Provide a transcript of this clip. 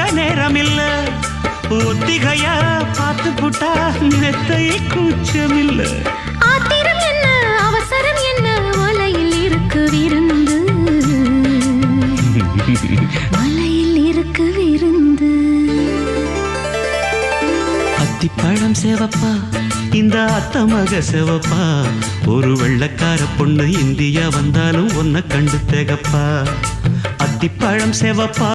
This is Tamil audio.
வைக்க நேரமில்ல ஒத்திகையா பார்த்து புட்டா மெத்தை கூச்சமில்ல ஆத்திரம் என்ன அவசரம் என்ன மலையில் இருக்கு விருந்து மலையில் இருக்கு விருந்து அத்திப்பழம் சேவப்பா இந்த அத்தமக சேவப்பா ஒரு வெள்ளக்கார பொண்ணு இந்தியா வந்தாலும் ஒன்ன கண்டு தேகப்பா அத்திப்பழம் சேவப்பா